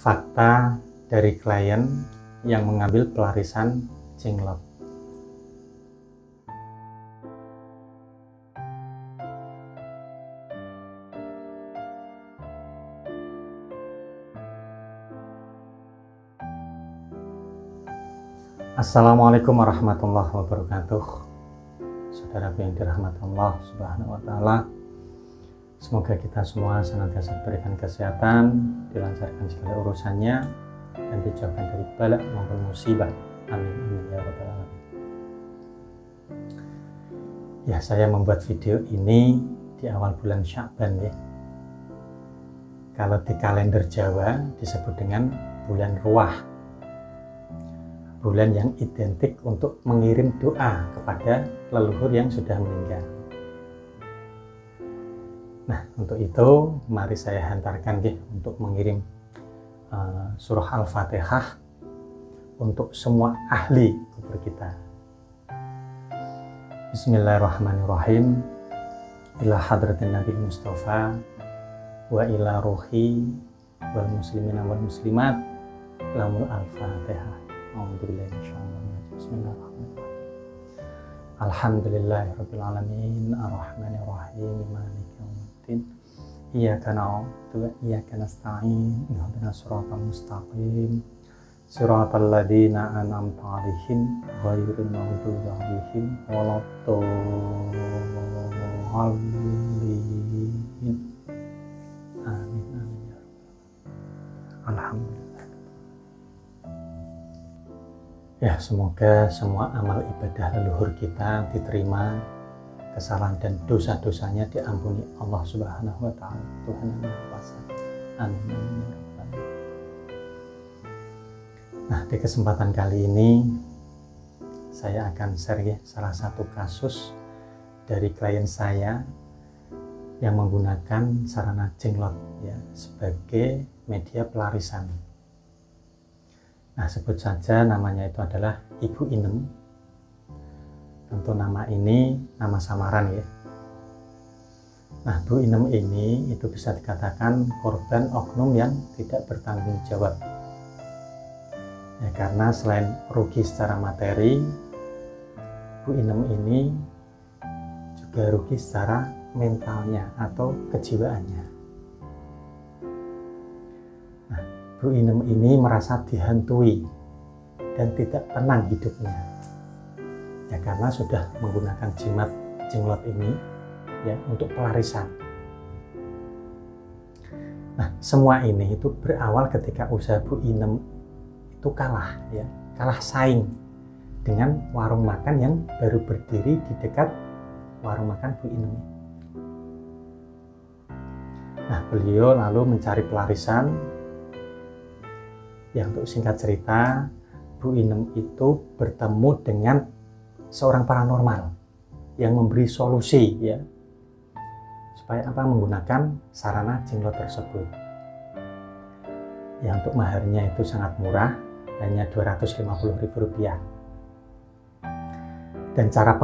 fakta dari klien yang mengambil pelarisan jenglot. Assalamualaikum warahmatullahi wabarakatuh. Saudaraku yang dirahmati Allah Subhanahu wa Ta'ala, semoga kita semua senantiasa diberikan kesehatan, dilancarkan segala urusannya, dan dijauhkan dari bala maupun musibah. Amin amin ya rabbal alamin. Ya, saya membuat video ini di awal bulan Sya'ban ya. Kalau di kalender Jawa disebut dengan bulan Ruwah, bulan yang identik untuk mengirim doa kepada leluhur yang sudah meninggal. Nah, untuk itu mari saya hantarkan untuk mengirim surah Al-Fatihah untuk semua ahli kubur kita. Bismillahirrahmanirrahim. Ila hadratin Nabi Mustafa wa ila ruhi wal muslimina wal muslimat lamul Al-Fatihah. Bismillahirrahmanirrahim. Alhamdulillahirabbil alamin arrahmanirrahim maliki yaumiddin iyyaka na'budu wa iyyaka nasta'in ihdinas siratal mustaqim siratal ladzina an'amta 'alaihim ghairil maghdubi 'alaihim waladdallin. Amin amin ya rabbal. Alhamdulillah. Ya, semoga semua amal ibadah leluhur kita diterima, kesalahan dan dosa-dosanya diampuni Allah Subhanahu wa Ta'ala, Tuhan yang Maha Kuasa. Amin. Nah, di kesempatan kali ini saya akan share salah satu kasus dari klien saya yang menggunakan sarana jenglot ya sebagai media pelarisan. Nah, sebut saja namanya itu adalah Ibu Inem. Tentu nama ini nama samaran ya. Nah, Bu Inem ini itu bisa dikatakan korban oknum yang tidak bertanggung jawab. Ya, karena selain rugi secara materi, Bu Inem ini juga rugi secara mentalnya atau kejiwaannya. Bu Inem ini merasa dihantui dan tidak tenang hidupnya ya, karena sudah menggunakan jimat jenglot ini ya untuk pelarisan. Nah, semua ini itu berawal ketika usaha Bu Inem itu kalah saing dengan warung makan yang baru berdiri di dekat warung makan Bu Inem. Nah, beliau lalu mencari pelarisan. Ya, untuk singkat cerita, Bu Inem itu bertemu dengan seorang paranormal yang memberi solusi ya supaya menggunakan sarana jenglot tersebut. Ya, untuk maharnya itu sangat murah, hanya Rp250.000. Dan cara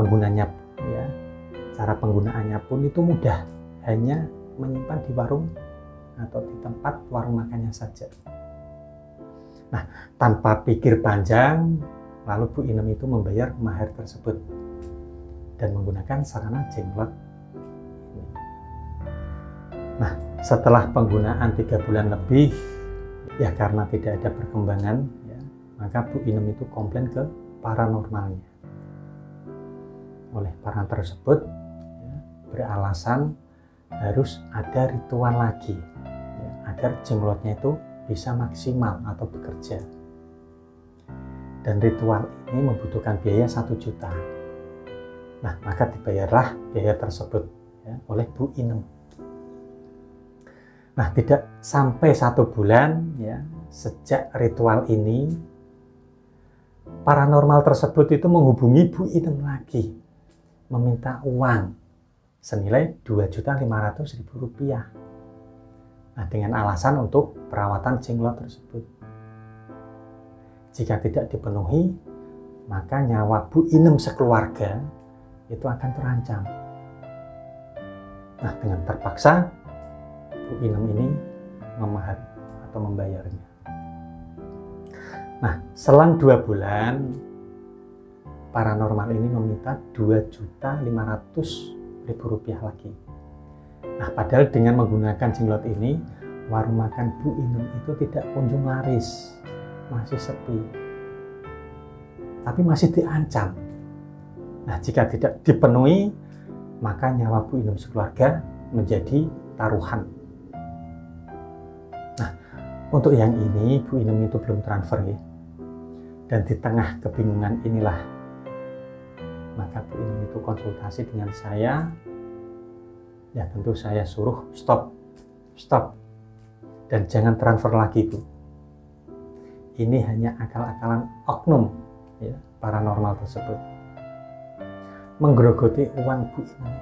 penggunaannya pun itu mudah, hanya menyimpan di warung atau di tempat warung makannya saja. Nah, tanpa pikir panjang, lalu Bu Inem itu membayar mahar tersebut dan menggunakan sarana jenglot. Nah, setelah penggunaan 3 bulan lebih, ya karena tidak ada perkembangan, ya, maka Bu Inem itu komplain ke paranormalnya. Oleh para tersebut, ya, beralasan harus ada ritual lagi, ya, agar jenglotnya itu bisa maksimal atau bekerja. Dan ritual ini membutuhkan biaya 1 juta. Nah, maka dibayarlah biaya tersebut ya, oleh Bu Inem. Nah, tidak sampai 1 bulan ya sejak ritual ini, paranormal tersebut itu menghubungi Bu Inem lagi, meminta uang senilai Rp2.500.000. Nah, dengan alasan untuk perawatan jenglot tersebut. Jika tidak dipenuhi, maka nyawa Bu Inem sekeluarga itu akan terancam. Nah, dengan terpaksa Bu Inem ini memahami atau membayarnya. Nah, selang 2 bulan, paranormal ini meminta Rp2.500.000 lagi. Nah, padahal dengan menggunakan jenglot ini, warung makan Bu Inem itu tidak kunjung laris, masih sepi, tapi masih diancam. Nah, jika tidak dipenuhi, maka nyawa Bu Inem sekeluarga menjadi taruhan. Nah, untuk yang ini Bu Inem itu belum transfer ya. Dan di tengah kebingungan inilah, maka Bu Inem itu konsultasi dengan saya. Ya tentu saya suruh stop, dan jangan transfer lagi Bu. Ini hanya akal-akalan oknum ya, paranormal tersebut, menggerogoti uang Bu Inem.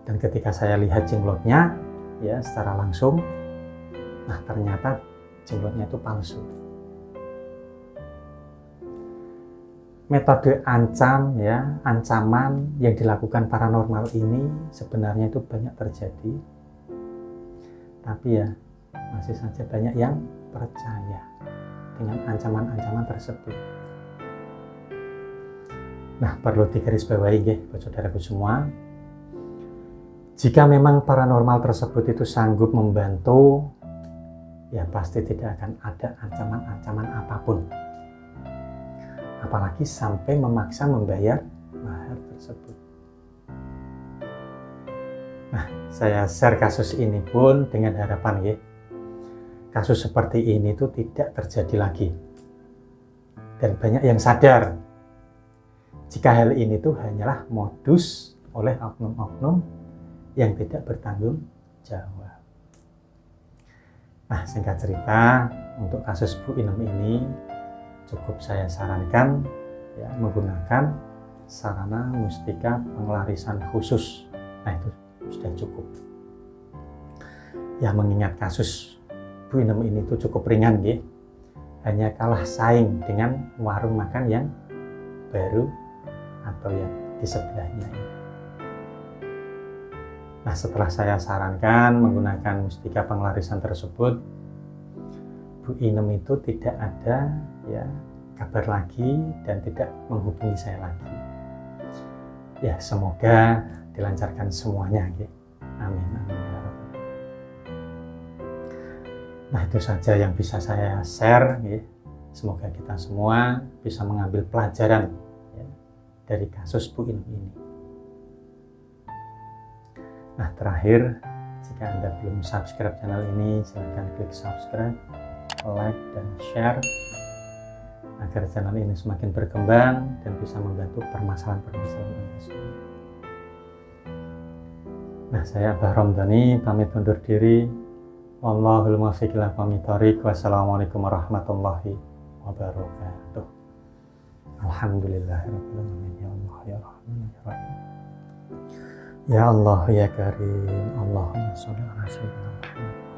Dan ketika saya lihat jenglotnya ya secara langsung, nah ternyata jenglotnya itu palsu. Metode ancaman yang dilakukan paranormal ini sebenarnya itu banyak terjadi, tapi ya masih saja banyak yang percaya dengan ancaman-ancaman tersebut. Nah, perlu digarisbawahi nggih buat saudaraku semua, jika memang paranormal tersebut itu sanggup membantu, ya pasti tidak akan ada ancaman-ancaman apapun, apalagi sampai memaksa membayar mahar tersebut. Nah, saya share kasus ini pun dengan harapan ya, kasus seperti ini itu tidak terjadi lagi, dan banyak yang sadar jika hal ini tuh hanyalah modus oleh oknum-oknum yang tidak bertanggung jawab. Nah, singkat cerita, untuk kasus Bu Inem ini cukup saya sarankan ya, menggunakan sarana mustika pengelarisan khusus. Nah, itu sudah cukup. Ya, mengingat kasus Bu Inem ini itu cukup ringan ya, hanya kalah saing dengan warung makan yang baru atau yang di sebelahnya. Nah, setelah saya sarankan menggunakan mustika pengelarisan tersebut, Bu Inem itu tidak ada ya kabar lagi dan tidak menghubungi saya lagi. Ya, semoga dilancarkan semuanya ya. Amin, amin ya Rabbal. Nah, itu saja yang bisa saya share ya. Semoga kita semua bisa mengambil pelajaran ya, dari kasus Bu Inem ini. Nah, terakhir, jika Anda belum subscribe channel ini, silahkan klik subscribe, like, dan share agar channel ini semakin berkembang dan bisa membantu permasalahan-permasalahan Anda semua. Nah, saya Abah Romdhani pamit undur diri. Wallahul muwaffiq ila aqwamit thoriq. Wassalamualaikum warahmatullahi wabarakatuh. Alhamdulillahirabbil alamin. Ya Allah ya Rahman ya Rahim. Ya Allah ya Karim, Allahumma sholli ala sayyidina Muhammad.